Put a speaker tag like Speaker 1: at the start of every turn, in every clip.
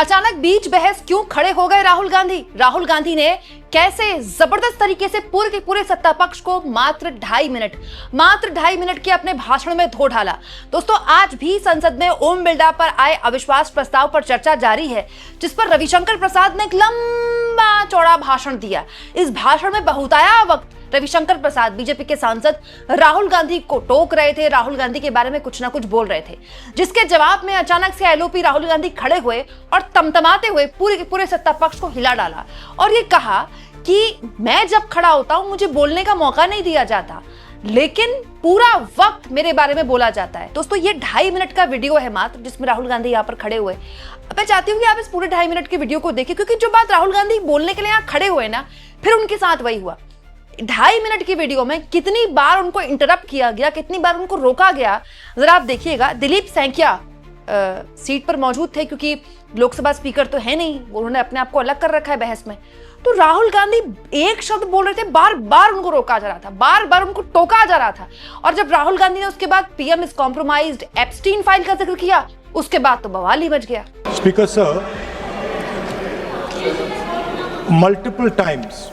Speaker 1: अचानक बीच बहस क्यों खड़े हो गए राहुल गांधी? राहुल गांधी ने कैसे जबरदस्त तरीके से पूरे के पूरे सत्ता पक्ष को मात्र ढाई मिनट के अपने भाषण में धो डाला। दोस्तों, आज भी संसद में ओम बिरला पर आए अविश्वास प्रस्ताव पर चर्चा जारी है, जिस पर रविशंकर प्रसाद ने एक लंबा चौड़ा भाषण दिया। इस भाषण में बहुताया वक्त रविशंकर प्रसाद बीजेपी के सांसद राहुल गांधी को टोक रहे थे, राहुल गांधी के बारे में कुछ ना कुछ बोल रहे थे, जिसके जवाब में अचानक से एलओपी राहुल गांधी खड़े हुए और तमतमाते हुए पूरे के पूरे सत्ता पक्ष को हिला डाला और ये कहा कि मैं जब खड़ा होता हूं मुझे बोलने का मौका नहीं दिया जाता, लेकिन पूरा वक्त मेरे बारे में बोला जाता है। दोस्तों, ये 2.5 मिनट का वीडियो है मात्र, जिसमें राहुल गांधी यहाँ पर खड़े हुए। मैं चाहती हूँ कि आप इस पूरे 2.5 मिनट के वीडियो को देखें, क्योंकि जो बात राहुल गांधी बोलने के लिए यहाँ खड़े हुए ना, फिर उनके साथ वही हुआ। 2.5 मिनट की वीडियो में कितनी बार उनको इंटरप्ट किया गया, कितनी बार उनको रोका गया, जरा आप देखिएगा। दिलीप सैकिया सीट पर मौजूद थे, क्योंकि लोकसभा स्पीकर तो है नहीं, उन्होंने अपने आप को अलग कर रखा है बहस में। तो राहुल गांधी एक शब्द बोल रहे थे, बार बार उनको रोका जा रहा था, बार बार उनको टोका जा रहा था। और जब राहुल गांधी ने उसके बाद PM is compromised, Epstein file का जिक्र किया, उसके बाद तो बवाल ही मच गया।
Speaker 2: Speaker sir, multiple times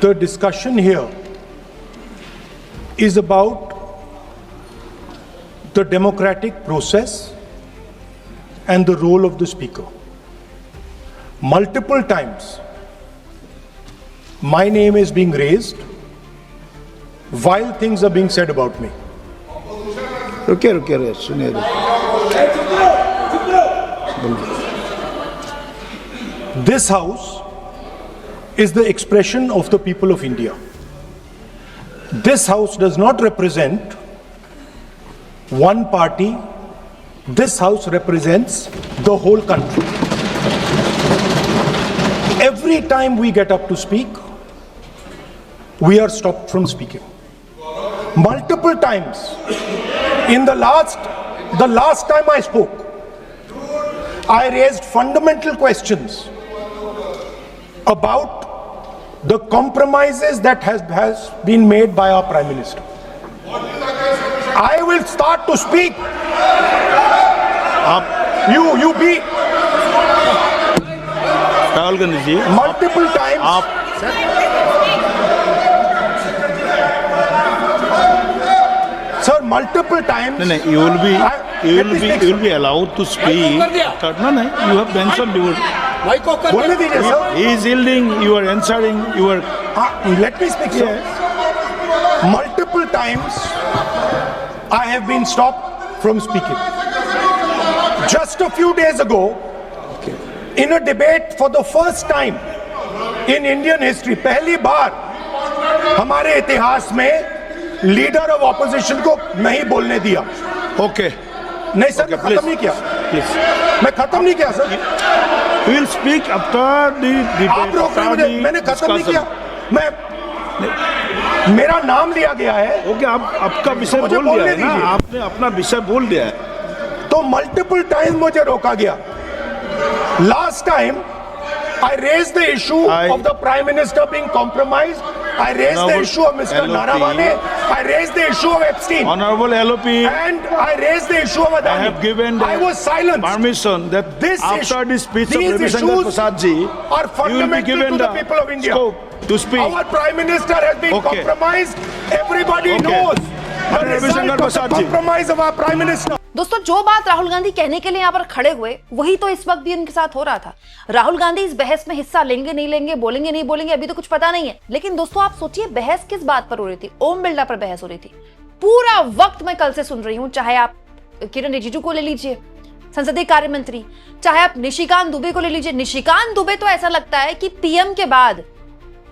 Speaker 2: the discussion here is about the democratic process and the role of the speaker. Multiple times my name is being raised while things are being said about me.
Speaker 3: रुकिए सुनिए।
Speaker 2: This house is the expression of the people of India. This house does not represent one party. This house represents the whole country. Every time we get up to speak, we are stopped from speaking. Multiple times. In the last time I spoke, I raised fundamental questions about the compromises that has been made by our Prime Minister. I will start to speak. You be
Speaker 3: Rahul Gandhi ji
Speaker 2: multiple times. Sir, multiple times.
Speaker 3: No, you will be allowed to speak. No, you have mentioned you.
Speaker 2: बोलने दीजिए sir.
Speaker 3: He is yielding. You are answering. You are.
Speaker 2: Let me speak, sir. Multiple times I have been stopped from speaking. Just a few days ago, in a debate for the first time in Indian history, पहली बार हमारे इतिहास में leader of opposition को नहीं बोलने दिया।
Speaker 3: Okay.
Speaker 2: नहीं sir, खत्म नहीं किया। मैं खत्म नहीं किया sir.
Speaker 3: We will speak after the debate.
Speaker 2: आप रोक रहे मुझे, मैंने खत्म नहीं किया। मेरा नाम लिया गया है।
Speaker 3: ओके, आप आपका विषय बोल दिया है ना, आपने अपना विषय बोल दिया है।
Speaker 2: तो मल्टीपल टाइम मुझे रोका गया। Last time I raised the issue of the Prime Minister being compromised. I raised the issue of Mr. Naravane. I raised the issue of Epstein.
Speaker 3: Honorable LOP.
Speaker 2: And I raised the issue of Adani.
Speaker 3: I have given
Speaker 2: I was silenced.
Speaker 3: Permission that
Speaker 2: this
Speaker 3: after the speech of
Speaker 2: these
Speaker 3: Ravi Shankar Prasad ji,
Speaker 2: are fundamental to the people of India.
Speaker 3: Scope to speak.
Speaker 2: Our Prime Minister has been compromised. Everybody knows the result of the compromise of our Prime Minister.
Speaker 1: दोस्तों, जो बात राहुल गांधी कहने के लिए यहाँ पर खड़े हुए, वही तो इस वक्त भी उनके साथ हो रहा था। राहुल गांधी इस बहस में हिस्सा लेंगे नहीं लेंगे, बोलेंगे नहीं बोलेंगे, अभी तो कुछ पता नहीं है। लेकिन दोस्तों, आप सोचिए बहस किस बात पर हो रही थी? ओम बिरला पर बहस हो रही थी। पूरा वक्त मैं कल से सुन रही हूँ, चाहे आप किरण रिजिजू को ले लीजिए, संसदीय कार्य मंत्री, चाहे आप निशिकांत दुबे को ले लीजिए। निशिकांत दुबे तो ऐसा लगता है कि पीएम के बाद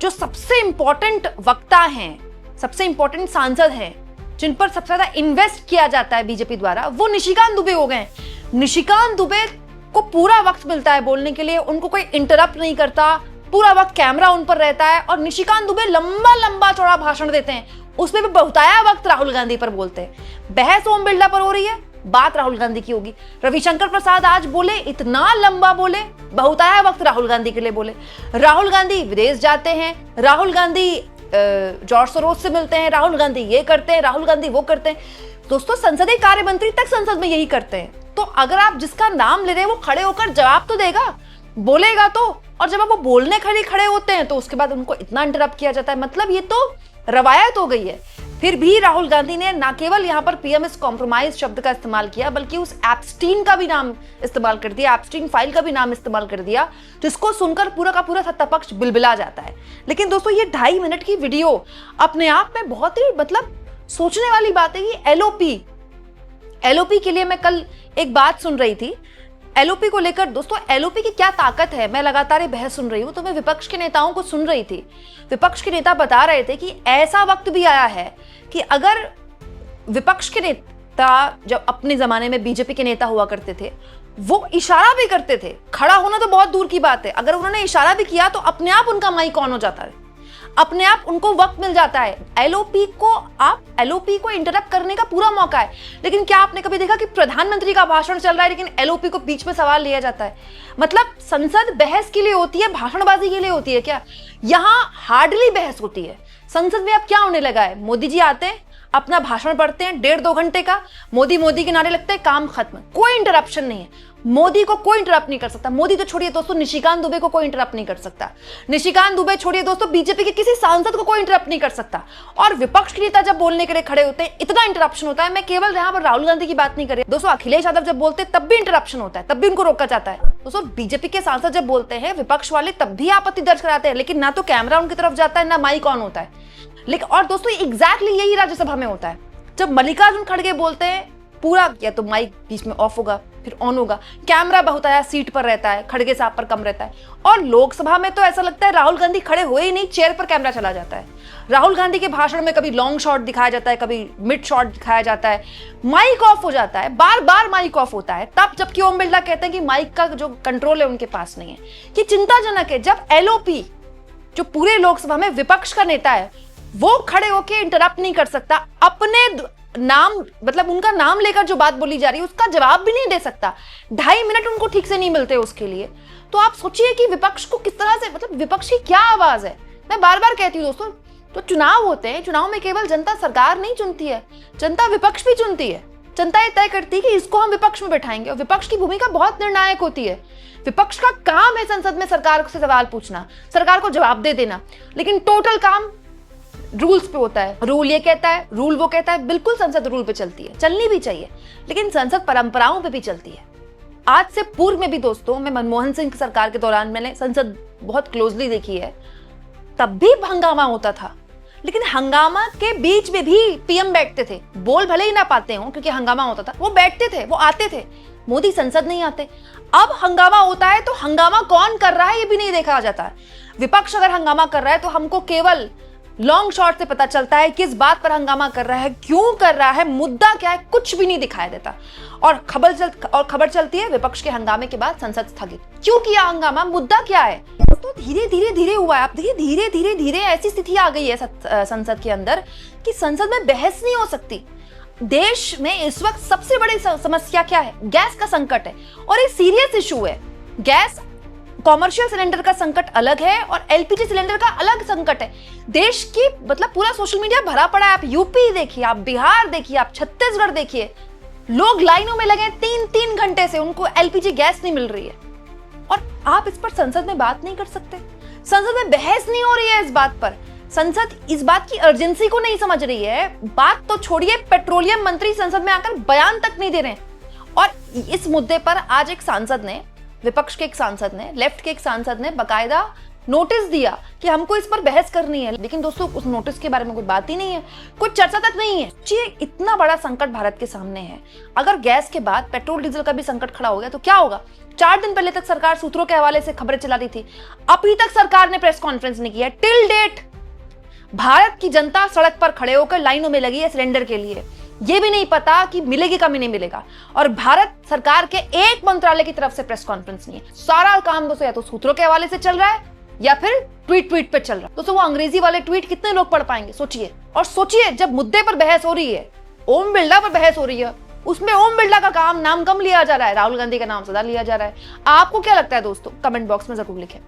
Speaker 1: जो सबसे इंपॉर्टेंट वक्ता हैं, सबसे इंपॉर्टेंट सांसद हैं, जिन पर सबसे ज्यादा इन्वेस्ट किया जाता है बीजेपी द्वारा, वो निशिकांत दुबे हो गए। निशिकांत दुबे को पूरा वक्त मिलता है बोलने के लिए, उनको कोई इंटरप्ट नहीं करता, पूरा वक्त कैमरा उन पर रहता है और निशिकांत दुबे लंबा लंबा चौड़ा भाषण देते हैं, उसमें भी बहुताया वक्त राहुल गांधी पर बोलते हैं। बहस ओम बिरला पर हो रही है, बात राहुल गांधी की होगी। रविशंकर प्रसाद आज बोले, इतना लंबा बोले, बहुताया वक्त राहुल गांधी के लिए बोले। राहुल गांधी विदेश जाते हैं, राहुल गांधी जॉर्ज सोरोस से मिलते हैं, राहुल गांधी ये करते हैं, राहुल गांधी वो करते हैं। दोस्तों संसदीय कार्य मंत्री तक संसद में यही करते हैं। तो अगर आप जिसका नाम ले रहे हैं वो खड़े होकर जवाब तो देगा, बोलेगा तो। और जब वो बोलने खड़े होते हैं तो उसके बाद उनको इतना इंटरप्ट किया जाता है। मतलब ये तो रवायत हो गई है। फिर भी राहुल गांधी ने ना केवल यहां पर पीएम इस कॉम्प्रोमाइज शब्द का इस्तेमाल किया, बल्कि उस एप्स्टीन का भी नाम इस्तेमाल कर दिया, एप्स्टीन फाइल का भी नाम इस्तेमाल कर दिया, जिसको सुनकर पूरा का पूरा सत्ता पक्ष बिलबिला जाता है। लेकिन दोस्तों ये 2.5 मिनट की वीडियो अपने आप में बहुत ही मतलब सोचने वाली बात है। कि एलओपी के लिए मैं कल एक बात सुन रही थी, एलओपी को लेकर। दोस्तों एलओपी की क्या ताकत है, मैं लगातार ये बहस सुन रही हूं, तो मैं विपक्ष के नेताओं को सुन रही थी। विपक्ष के नेता बता रहे थे कि ऐसा वक्त भी आया है कि अगर विपक्ष के नेता, जब अपने जमाने में बीजेपी के नेता हुआ करते थे, वो इशारा भी करते थे, खड़ा होना तो बहुत दूर की बात है, अगर उन्होंने इशारा भी किया तो अपने आप उनका माइक ऑन हो जाता है, अपने आप उनको वक्त मिल जाता है। एलओपी को इंटरप्ट करने का पूरा मौका है। लेकिन क्या आपने कभी देखा कि प्रधानमंत्री का भाषण चल रहा है लेकिन एलओपी को बीच में सवाल लिया जाता है? मतलब संसद बहस के लिए होती है, भाषणबाजी के लिए होती है क्या? यहां हार्डली बहस होती है। संसद में अब क्या होने लगा है, मोदी जी आते हैं, अपना भाषण पढ़ते हैं 1.5-2 घंटे का, मोदी के नारे लगते हैं, काम खत्म, कोई इंटरप्शन नहीं है। मोदी को कोई इंटरप्ट नहीं कर सकता। मोदी तो छोड़िए दोस्तों, निशिकांत दुबे को कोई इंटरप्ट नहीं कर सकता। निशिकांत दुबे छोड़िए दोस्तों, बीजेपी के किसी सांसद को कोई इंटरप्ट नहीं कर सकता। और विपक्ष के नेता जब बोलने के लिए खड़े होते हैं इतना इंटरप्शन होता है। मैं केवल यहाँ पर राहुल गांधी की बात नहीं कर रही दोस्तों, अखिलेश यादव जब बोलते हैं तब भी इंटरप्शन होता है, तब भी उनको रोका जाता है। दोस्तों बीजेपी के सांसद जब बोलते हैं, विपक्ष वाले तब भी आपत्ति दर्ज कराते हैं, लेकिन ना तो कैमरा उनकी तरफ जाता है, ना माइक ऑन होता है। लेकिन और दोस्तों एग्जैक्टली यही राज्यसभा में होता है। जब मल्लिकार्जुन खड़गे बोलते हैं, पूरा या तो माइक बीच में ऑफ होगा फिर ऑन होगा, कैमरा बहुतायत सीट पर रहता है, खड़गे साहब पर कम रहता है। और लोकसभा में तो ऐसा लगता है राहुल गांधी खड़े हुए ही नहीं, चेयर पर कैमरा चला जाता है। राहुल गांधी के भाषण में कभी लॉन्ग शॉट दिखाया जाता है, कभी मिड शॉट दिखाया जाता है, माइक ऑफ हो जाता है, बार बार माइक ऑफ होता है। तब जबकि ओम बिरला कहते हैं कि माइक का जो कंट्रोल है उनके पास नहीं है, कि चिंताजनक है। जब एलओपी जो पूरे लोकसभा में विपक्ष का नेता है, वो खड़े होकर इंटरप्ट नहीं कर सकता, अपने नाम मतलब उनका नाम लेकर जो बात बोली जा रही है उसका जवाब भी नहीं दे सकता। 2.5 मिनट उनको ठीक से नहीं मिलते उसके लिए। तो आप सोचिए कि विपक्ष को किस तरह से, मतलब विपक्ष की क्या आवाज है। मैं बार बार कहती हूँ दोस्तों, तो चुनाव होते हैं, चुनाव में केवल जनता सरकार नहीं चुनती है, जनता विपक्ष भी चुनती है। जनता ये तय करती है कि इसको हम विपक्ष में बैठाएंगे, और विपक्ष की भूमिका बहुत निर्णायक होती है। विपक्ष का काम है संसद में सरकार से सवाल पूछना, सरकार को जवाब दे देना, लेकिन टोटल काम रूल्स पे होता है। रूल ये कहता है, रूल वो कहता है। बिल्कुल संसद रूल पे चलती है, चलनी भी चाहिए, लेकिन संसद परंपराओं पे भी चलती है। आज से पूर्व में भी दोस्तों, मैं मनमोहन सिंह सरकार के दौरान मैंने संसद बहुत क्लोजली देखी है, तब भी हंगामा होता था। लेकिन हंगामा के बीच में भी पीएम बैठते थे, बोल भले ही ना पाते हो क्योंकि हंगामा होता था, वो बैठते थे, वो आते थे। मोदी संसद नहीं आते। अब हंगामा होता है तो हंगामा कौन कर रहा है ये भी नहीं देखा जाता है। विपक्ष अगर हंगामा कर रहा है तो हमको केवल लॉन्ग शॉट से पता चलता है किस बात पर हंगामा कर रहा है, क्यों कर रहा है, मुद्दा क्या है, कुछ भी नहीं दिखाई देता। और खबर चलती है विपक्ष के हंगामे के बाद संसद स्थगित। क्यों किया हंगामा, मुद्दा क्या है? तो धीरे हुआ है। आप देखिए धीरे ऐसी स्थिति आ गई है संसद के अंदर कि संसद में बहस नहीं हो सकती। देश में इस वक्त सबसे बड़ी समस्या क्या है? गैस का संकट है, और ये सीरियस इशू है। गैस कॉमर्शियल सिलेंडर का संकट अलग है और एलपीजी सिलेंडर का अलग संकट है। देश की मतलब पूरा सोशल मीडिया भरा पड़ा है। आप यूपी देखिए, आप बिहार देखिए, आप छत्तीसगढ़ देखिए, लोग लाइनों में लगे 3-3 घंटे से, उनको एलपीजी गैस नहीं मिल रही है। और आप इस पर संसद में बात नहीं कर सकते, संसद में बहस नहीं हो रही है इस बात पर। संसद इस बात की अर्जेंसी को नहीं समझ रही है। बात तो छोड़िए, पेट्रोलियम मंत्री संसद में आकर बयान तक नहीं दे रहे हैं। और इस मुद्दे पर आज एक सांसद ने, विपक्ष के एक सांसद ने, लेफ्ट के एक सांसद ने बाकायदा नोटिस दिया कि हमको इस पर बहस करनी है। लेकिन दोस्तों उस नोटिस के बारे में कोई बात ही नहीं है, कोई चर्चा तक नहीं है। जी, इतना बड़ा संकट भारत के सामने है। अगर गैस के बाद पेट्रोल डीजल का भी संकट खड़ा हो गया तो क्या होगा? 4 दिन पहले तक सरकार सूत्रों के हवाले से खबरें चला रही थी, अभी तक सरकार ने प्रेस कॉन्फ्रेंस नहीं किया। टिल डेट भारत की जनता सड़क पर खड़े होकर लाइनों में लगी है सिलेंडर के लिए। ये भी नहीं पता कि मिलेगी कभी नहीं मिलेगा। और भारत सरकार के एक मंत्रालय की तरफ से प्रेस कॉन्फ्रेंस नहीं है। सारा काम दोस्तों या तो सूत्रों के हवाले से चल रहा है या फिर ट्वीट पे चल रहा है। दोस्तों वो अंग्रेजी वाले ट्वीट कितने लोग पढ़ पाएंगे? सोचिए। और सोचिए जब मुद्दे पर बहस हो रही है, ओम बिरला पर बहस हो रही है, उसमें ओम बिरला का नाम कम लिया जा रहा है, राहुल गांधी का नाम ज्यादा लिया जा रहा है। आपको क्या लगता है दोस्तों? कमेंट बॉक्स में जरूर लिखें।